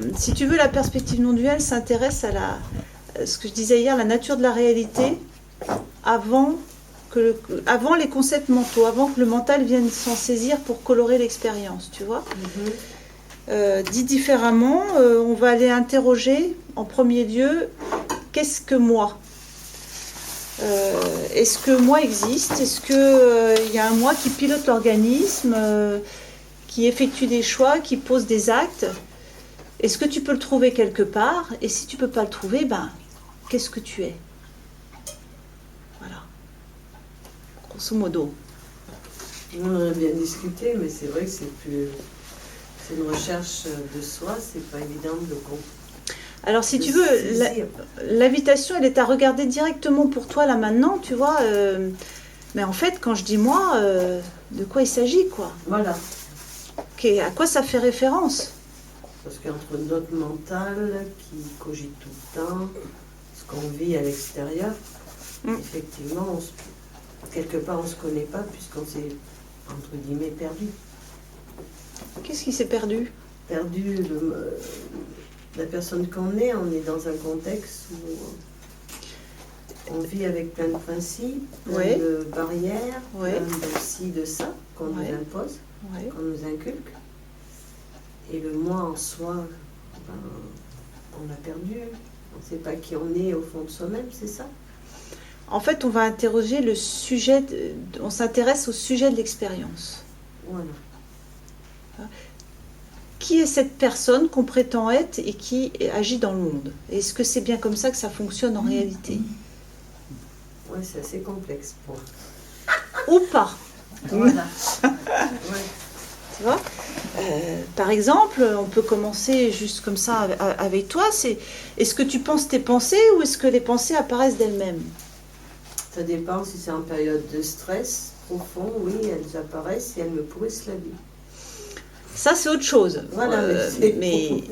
Si tu veux, la perspective non duelle s'intéresse à ce que je disais hier, la nature de la réalité avant les concepts mentaux, avant que le mental vienne s'en saisir pour colorer l'expérience, tu vois. Dit différemment, on va aller interroger en premier lieu, qu'est-ce que moi ? Est-ce que moi existe ? Est-ce qu'il y a un moi qui pilote l'organisme, qui effectue des choix, qui pose des actes ? Est-ce que tu peux le trouver quelque part ? Et si tu ne peux pas le trouver, ben, qu'est-ce que tu es ? Voilà. Grosso modo. On en a bien discuté, mais c'est vrai que c'est une recherche de soi, c'est pas évident de comprendre. Alors si tu veux, l'invitation, elle est à regarder directement pour toi là maintenant, tu vois. Mais en fait, quand je dis moi, de quoi il s'agit, quoi ? Voilà. À quoi ça fait référence ? Parce qu'entre notre mental qui cogite tout le temps, ce qu'on vit à l'extérieur, effectivement, quelque part on ne se connaît pas puisqu'on s'est, entre guillemets, perdu. Qu'est-ce qui s'est perdu ? Perdu la personne qu'on est, on est dans un contexte où on vit avec plein de principes, plein de barrières, plein de ci, de ça qu'on nous impose, qu'on nous inculque. Et le moi en soi, ben, on l'a perdu. On ne sait pas qui on est au fond de soi-même, c'est ça ? En fait, on va interroger le sujet, on s'intéresse au sujet de l'expérience. Voilà. Qui est cette personne qu'on prétend être et qui agit dans le monde ? Est-ce que c'est bien comme ça que ça fonctionne en réalité ? Oui, c'est assez complexe pour ou pas. Voilà. Tu vois ? Par exemple, on peut commencer juste comme ça avec toi. Est-ce que tu penses tes pensées ou est-ce que les pensées apparaissent d'elles-mêmes ? Ça dépend si c'est en période de stress profond, oui, elles apparaissent et elles me pourrissent la vie. Ça, c'est autre chose. Voilà, mais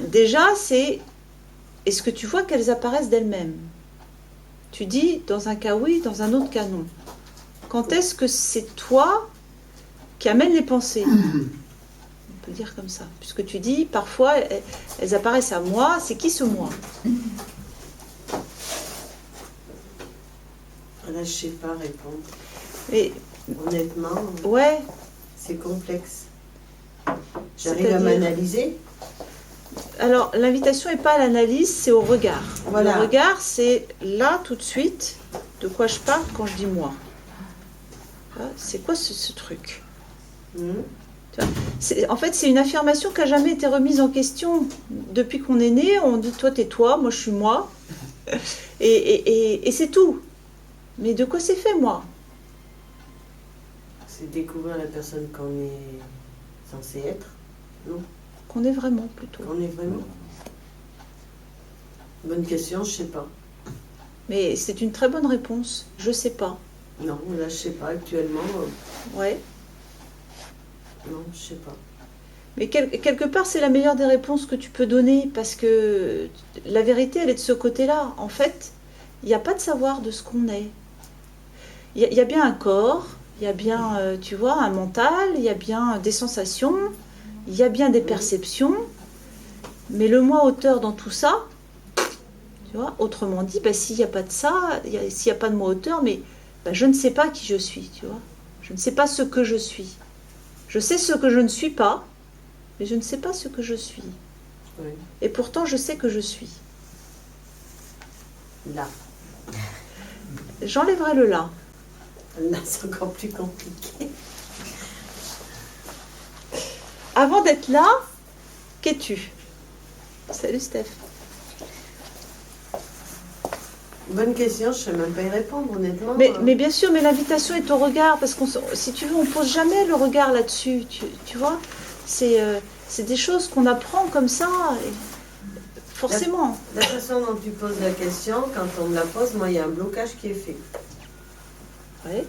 déjà, est-ce que tu vois qu'elles apparaissent d'elles-mêmes ? Tu dis, dans un cas oui, dans un autre cas non. Quand est-ce que c'est toi qui amène les pensées ? On peut dire comme ça. Puisque tu dis, parfois, elles apparaissent à moi. C'est qui ce moi ? Là, je ne sais pas répondre. Et, honnêtement, c'est complexe. J'arrive à m'analyser. Alors, l'invitation n'est pas à l'analyse, c'est au regard. Voilà. Le regard, c'est là, tout de suite, de quoi je parle quand je dis moi. C'est quoi ce truc ? En fait, c'est une affirmation qui n'a jamais été remise en question. Depuis qu'on est né, on dit toi, t'es toi, moi, je suis moi. Et c'est tout. Mais de quoi c'est fait, moi ? C'est découvrir la personne qu'on est censé être, non ? Qu'on est vraiment, plutôt. Qu'on est vraiment. Bonne question, je ne sais pas. Mais c'est une très bonne réponse. Je ne sais pas. Non, là, je ne sais pas actuellement. Ouais. Non, je ne sais pas. Mais quelque part, c'est la meilleure des réponses que tu peux donner, parce que la vérité, elle est de ce côté-là. En fait, il n'y a pas de savoir de ce qu'on est. Il y a bien un corps, il y a bien, tu vois, un mental, il y a bien des sensations, il y a bien des perceptions, mais le moi auteur dans tout ça, tu vois, autrement dit, s'il n'y a pas de ça, s'il n'y a pas de moi auteur, mais je ne sais pas qui je suis, tu vois. Je ne sais pas ce que je suis. Je sais ce que je ne suis pas, mais je ne sais pas ce que je suis. Oui. Et pourtant, je sais que je suis. Là. J'enlèverai le là. Là, c'est encore plus compliqué. Avant d'être là, qu'es-tu ? Salut Steph. Bonne question, je ne sais même pas y répondre, honnêtement. Mais bien sûr, mais l'invitation est au regard, parce que si tu veux, on ne pose jamais le regard là-dessus, tu vois. C'est des choses qu'on apprend comme ça, forcément. La façon dont tu poses la question, quand on me la pose, moi, il y a un blocage qui est fait. Oui.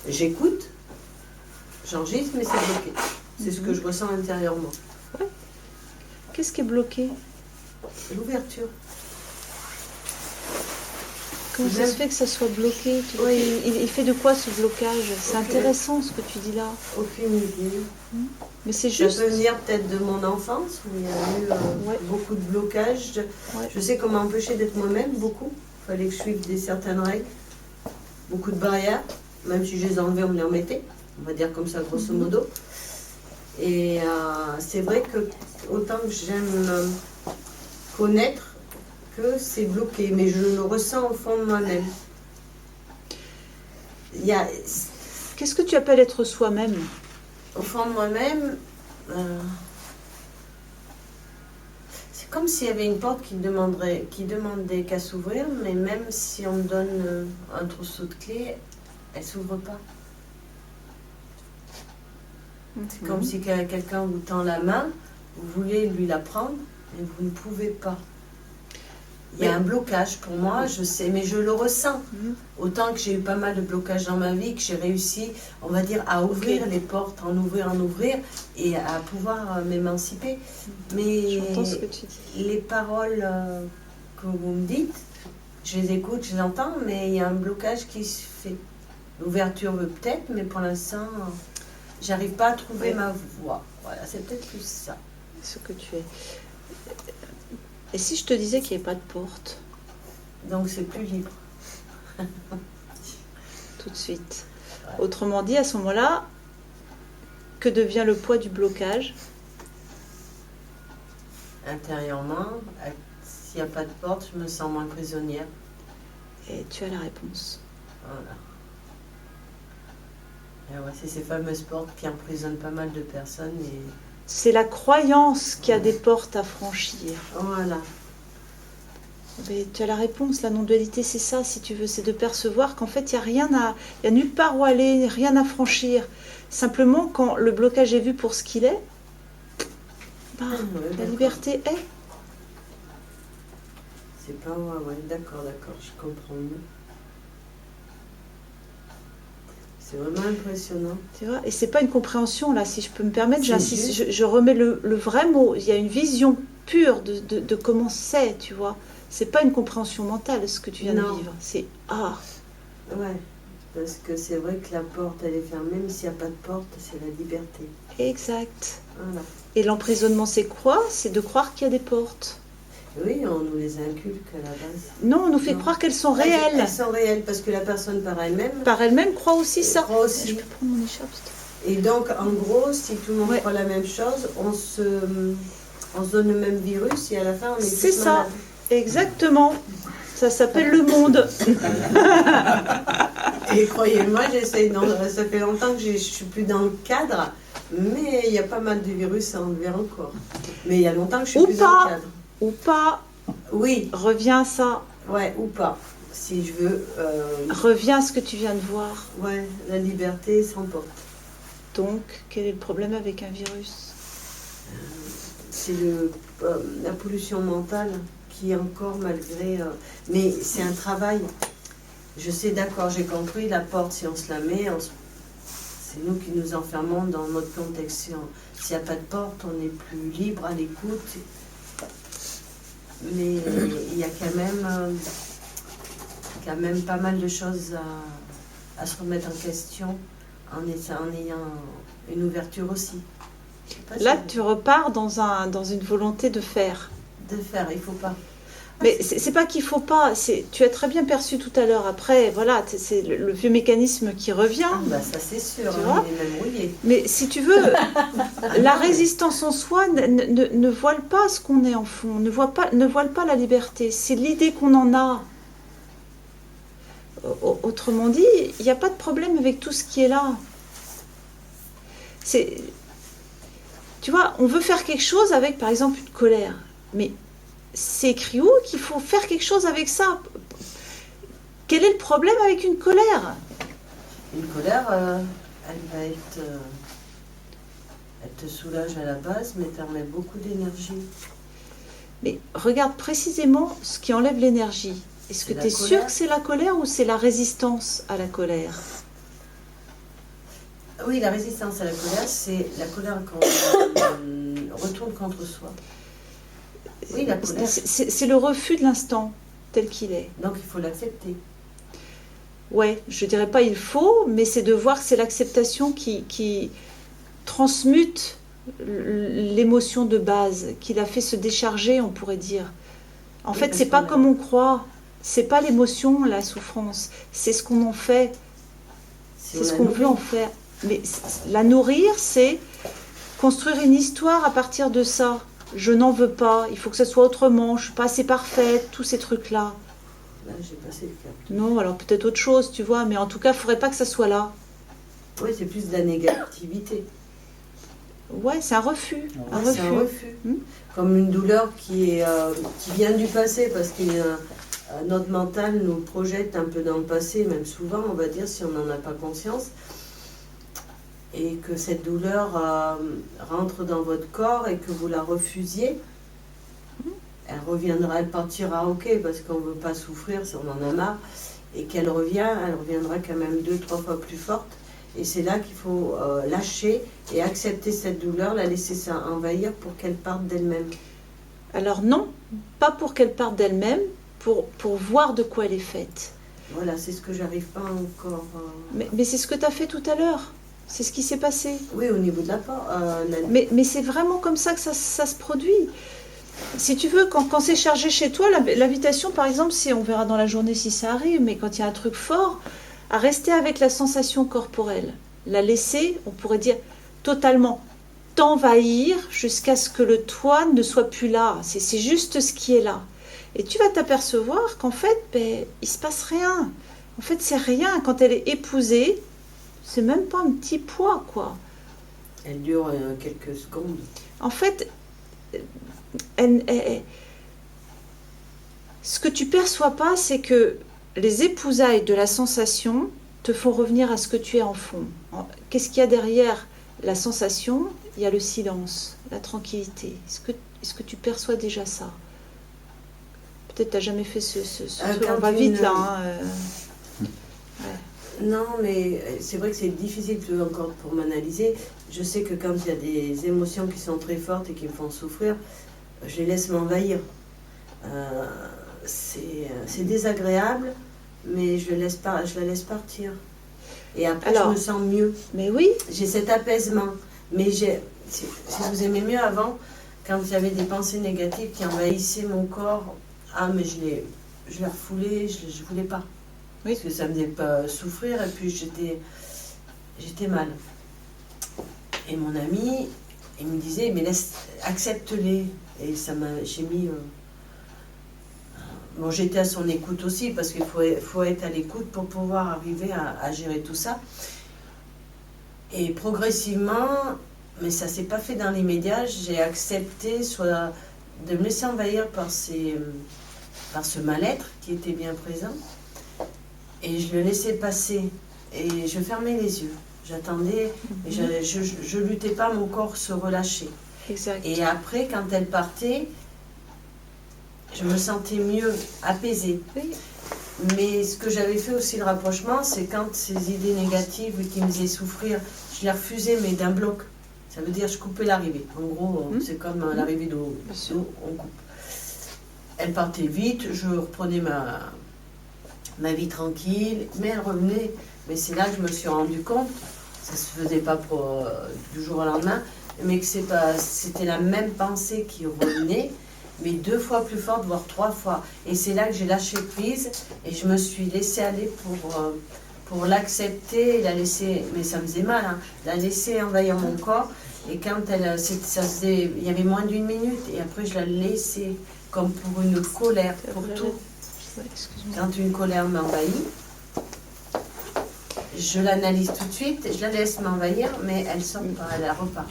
J'écoute, j'enregistre, mais c'est bloqué. C'est ce que je ressens intérieurement. Oui. Qu'est-ce qui est bloqué ? L'ouverture. Comment ça se fait que ça soit bloqué? Oui. Il fait de quoi ce blocage? C'est intéressant ce que tu dis là. Aucune idée. Mais c'est juste. Ça peut venir peut-être de mon enfance, où il y a eu beaucoup de blocages. Je sais comment m'empêcher d'être moi-même, beaucoup. Il fallait que je suive certaines règles. Beaucoup de barrières. Même si je les enlevais, on me les remettait. On va dire comme ça, grosso modo. Et c'est vrai que autant que j'aime connaître que c'est bloqué, mais je le ressens au fond de moi-même. Qu'est-ce que tu appelles être soi-même? Au fond de moi-même, c'est comme s'il y avait une porte qui demandait qu'à s'ouvrir, mais même si on me donne un trousseau de clés, elle ne s'ouvre pas. C'est comme si quelqu'un vous tend la main, vous voulez lui la prendre, mais vous ne pouvez pas. Il y a un blocage pour moi, je sais, mais je le ressens. Autant que j'ai eu pas mal de blocages dans ma vie, que j'ai réussi, on va dire, à ouvrir les portes, en ouvrir, et à pouvoir m'émanciper. Mais j'entends ce que tu dis. Les paroles que vous me dites, je les écoute, je les entends, mais il y a un blocage qui se fait. L'ouverture peut-être, mais pour l'instant, j'arrive pas à trouver ma voie. Voilà, c'est peut-être plus ça. Ce que tu es. Et si je te disais qu'il n'y avait pas de porte? Donc c'est plus libre. Tout de suite. Ouais. Autrement dit, à ce moment-là, que devient le poids du blocage? Intérieurement, s'il n'y a pas de porte, je me sens moins prisonnière. Et tu as la réponse. Voilà. Et ouais, c'est ces fameuses portes qui emprisonnent pas mal de personnes. Et... c'est la croyance qu'il y a des portes à franchir. Voilà. Mais tu as la réponse, la non-dualité, c'est ça, si tu veux, c'est de percevoir qu'en fait, il n'y a nulle part où aller, rien à franchir. Simplement, quand le blocage est vu pour ce qu'il est, la liberté est. C'est pas moi, ouais, d'accord, je comprends mieux. C'est vraiment impressionnant. Tu vois, et c'est pas une compréhension, là, si je peux me permettre, j'insiste, je remets le vrai mot. Il y a une vision pure de comment c'est, tu vois. C'est pas une compréhension mentale, ce que tu viens de vivre. C'est Ouais, parce que c'est vrai que la porte, elle est fermée, mais s'il n'y a pas de porte, c'est la liberté. Exact. Voilà. Et l'emprisonnement, c'est quoi? C'est de croire qu'il y a des portes. Oui, on nous les inculque à la base. Non, on nous fait croire qu'elles sont réelles. Elles sont réelles parce que la personne par elle-même... par elle-même croit aussi ça. Croit aussi. Je peux prendre mon écharpe. Et donc, en gros, si tout le monde croit la même chose, on se donne le même virus et à la fin, on est c'est tous ça, malades. Exactement. Ça s'appelle le monde. Et croyez-moi, j'essaye. Ça fait longtemps que je ne suis plus dans le cadre, mais il y a pas mal de virus à enlever encore. Mais il y a longtemps que je suis plus dans le cadre. Ou pas. Oui. Reviens à ça. Ouais, ou pas. Si je veux. Reviens à ce que tu viens de voir. Ouais, la liberté s'emporte. Donc, quel est le problème avec un virus? C'est la pollution mentale qui est encore malgré... mais c'est un travail. Je sais, d'accord, j'ai compris, la porte, si on se la met, c'est nous qui nous enfermons dans notre contexte. S'il n'y a pas de porte, on est plus libre à l'écoute. Mais il y a quand même pas mal de choses à se remettre en question en ayant une ouverture aussi. Là, tu repars dans une volonté de faire. De faire, il ne faut pas. Mais c'est pas qu'il faut pas, tu as très bien perçu tout à l'heure, après, voilà, c'est le vieux mécanisme qui revient. Ah bah ça c'est sûr, il est même rouillé. Mais si tu veux, la résistance en soi ne voile pas ce qu'on est en fond, ne voile pas la liberté, c'est l'idée qu'on en a. Autrement dit, il n'y a pas de problème avec tout ce qui est là. Tu vois, on veut faire quelque chose avec, par exemple, une colère. Mais c'est écrit où qu'il faut faire quelque chose avec ça? Quel est le problème avec une colère? Une colère, elle va être... elle te soulage à la base, mais tu en mets beaucoup d'énergie. Mais regarde précisément ce qui enlève l'énergie. Est-ce que tu es sûr que c'est la colère ou c'est la résistance à la colère? Oui, la résistance à la colère, c'est la colère qu'on retourne contre soi. Oui, la colère. C'est le refus de l'instant tel qu'il est. Donc il faut l'accepter. Ouais, je dirais pas il faut, mais c'est de voir que c'est l'acceptation qui transmute l'émotion de base, qui la fait se décharger, on pourrait dire. En fait, c'est pas comme on croit. C'est pas l'émotion, la souffrance. C'est ce qu'on en fait. C'est ce qu'on veut en faire. Mais la nourrir, c'est construire une histoire à partir de ça. Je n'en veux pas. Il faut que ça soit autrement. Je suis pas assez parfaite. Tous ces trucs-là. Là, j'ai passé le cap. Non, alors peut-être autre chose, tu vois. Mais en tout cas, il faudrait pas que ça soit là. Oui, c'est plus de la négativité. Ouais, c'est un refus. Ouais, c'est un refus. Comme une douleur qui vient du passé, parce que notre mental nous projette un peu dans le passé, même souvent, on va dire, si on n'en a pas conscience. Et que cette douleur rentre dans votre corps et que vous la refusiez, elle reviendra, elle partira, ok, parce qu'on ne veut pas souffrir si on en a marre, et qu'elle revient, elle reviendra quand même 2-3 fois plus forte. Et c'est là qu'il faut lâcher et accepter cette douleur, la laisser envahir pour qu'elle parte d'elle-même. Alors non, pas pour qu'elle parte d'elle-même, pour voir de quoi elle est faite. Voilà, c'est ce que j'arrive pas encore... Mais c'est ce que tu as fait tout à l'heure. C'est ce qui s'est passé. Oui, au niveau de la part. Mais c'est vraiment comme ça que ça se produit. Si tu veux, quand c'est chargé chez toi, l'invitation, par exemple, on verra dans la journée si ça arrive, mais quand il y a un truc fort, à rester avec la sensation corporelle, la laisser, on pourrait dire, totalement t'envahir jusqu'à ce que le toi ne soit plus là. C'est juste ce qui est là. Et tu vas t'apercevoir qu'en fait, il se passe rien. En fait, c'est rien. Quand elle est épousée, c'est même pas un petit poids, quoi. Elle dure quelques secondes. En fait, ce que tu perçois pas, c'est que les épousailles de la sensation te font revenir à ce que tu es en fond. Qu'est-ce qu'il y a derrière la sensation? Il y a le silence, la tranquillité. Est-ce que tu perçois déjà ça? Peut-être tu n'as jamais fait ce truc. On va vite là. Ouais. Non, mais c'est vrai que c'est difficile encore pour m'analyser. Je sais que quand il y a des émotions qui sont très fortes et qui me font souffrir, je les laisse m'envahir. C'est désagréable, mais je la laisse partir. Et après, je me sens mieux. Mais oui. J'ai cet apaisement. Mais si vous aimez mieux avant, quand j'avais des pensées négatives qui envahissaient mon corps, mais je les refoulais, je ne voulais pas. Oui. Parce que ça me faisait pas souffrir et puis j'étais mal. Et mon ami, il me disait, mais accepte-les. Et j'ai mis... Bon, j'étais à son écoute aussi, parce qu'il faut être à l'écoute pour pouvoir arriver à gérer tout ça. Et progressivement, mais ça ne s'est pas fait dans l'immédiat, j'ai accepté de me laisser envahir par ce mal-être qui était bien présent. Et je le laissais passer. Et je fermais les yeux. J'attendais, et je luttais pas, mon corps se relâchait. Exact. Et après, quand elle partait, je me sentais mieux, apaisée. Oui. Mais ce que j'avais fait aussi, le rapprochement, c'est quand ces idées négatives qui me faisaient souffrir, je les refusais, mais d'un bloc. Ça veut dire je coupais l'arrivée. En gros, c'est comme l'arrivée d'eau, on coupe. Elle partait vite, je reprenais ma vie tranquille, mais elle revenait. Mais c'est là que je me suis rendu compte, ça ne se faisait pas du jour au lendemain, mais que c'était la même pensée qui revenait, mais 2 fois plus forte, voire 3 fois. Et c'est là que j'ai lâché prise et je me suis laissée aller pour l'accepter et la laisser, mais ça me faisait mal, la laisser envahir mon corps. Et quand il y avait moins d'1 minute, et après je la laissais comme pour une colère, pour tout. Quand une colère m'envahit, je l'analyse tout de suite, je la laisse m'envahir, mais elle sort pas, elle repart.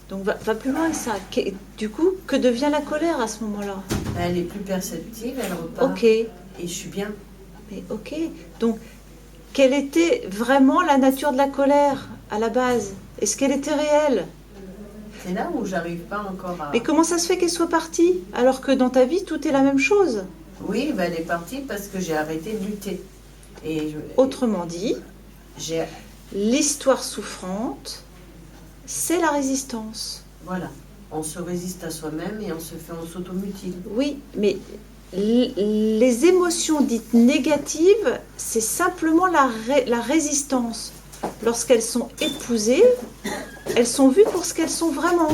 Donc va plus loin que ça. Du coup, que devient la colère à ce moment-là? Elle est plus perceptive, elle repart. Ok. Et je suis bien. Mais ok. Donc, quelle était vraiment la nature de la colère à la base? Est-ce qu'elle était réelle? C'est là où j'arrive pas encore à... Mais comment ça se fait qu'elle soit partie alors que dans ta vie, tout est la même chose? Oui, elle est partie parce que j'ai arrêté de lutter. Autrement dit, l'histoire souffrante, c'est la résistance. Voilà. On se résiste à soi-même et on s'automutile. Oui, mais les émotions dites négatives, c'est simplement la résistance. Lorsqu'elles sont épousées, elles sont vues pour ce qu'elles sont vraiment.